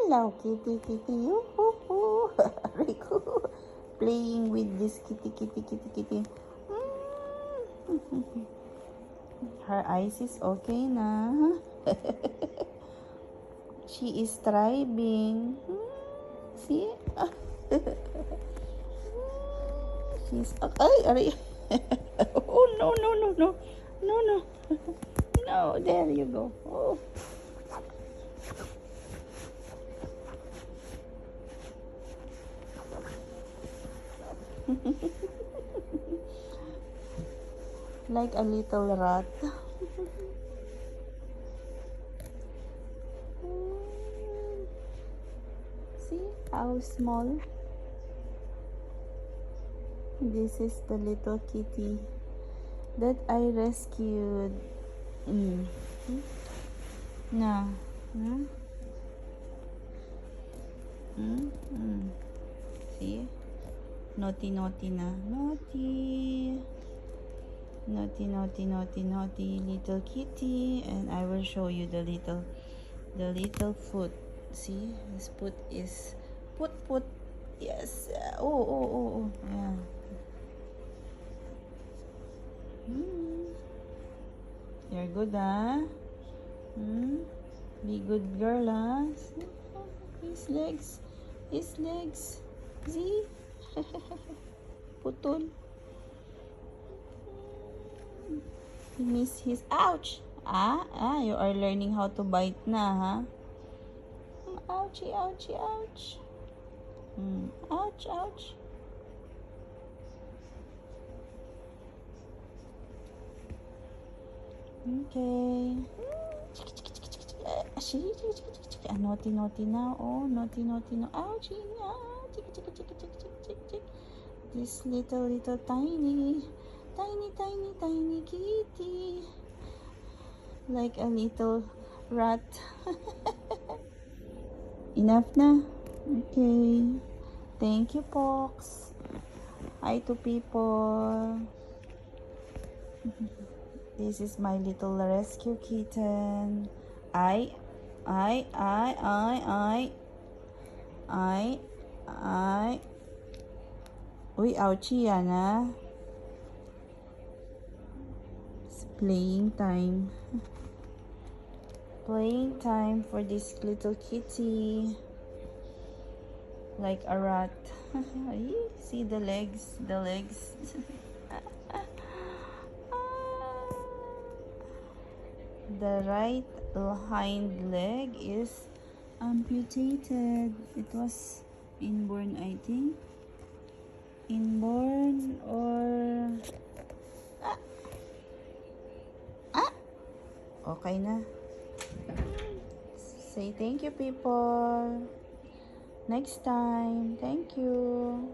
Hello, kitty, kitty. Yoo-hoo-hoo. Riku. Playing with this kitty, kitty, kitty, kitty. Her eyes is okay na. She is thriving. See? She's... Ay, aray. Oh, no, no, no, no. No, no. No, there you go. Oh. Like a little rat. See how small? This is the little kitty that I rescued. No. See? Naughty, naughty na. Naughty. Naughty, naughty, naughty, naughty little kitty. And I will show you the little foot. See? His foot is put. Yes. Oh. Yeah. You're good, huh? Be good girl, huh? His legs. See? Putol. He missed his... Ouch! You are learning how to bite na, huh? Ouchie, ouchie, ouch. Ouch. Okay. Naughty, naughty now. Oh, naughty, naughty now. Ouchie. This little tiny kitty. Like a little rat. Enough na? Okay. Thank you, Pox. Hi to people. This is my little rescue kitten. Uy, ouchie yan, ha? It's playing time. Playing time for this little kitty. Like a rat. See the legs? The right hind leg is amputated. It was inborn, I think. Inborn or... Okay na. Say thank you, people. Next time. Thank you.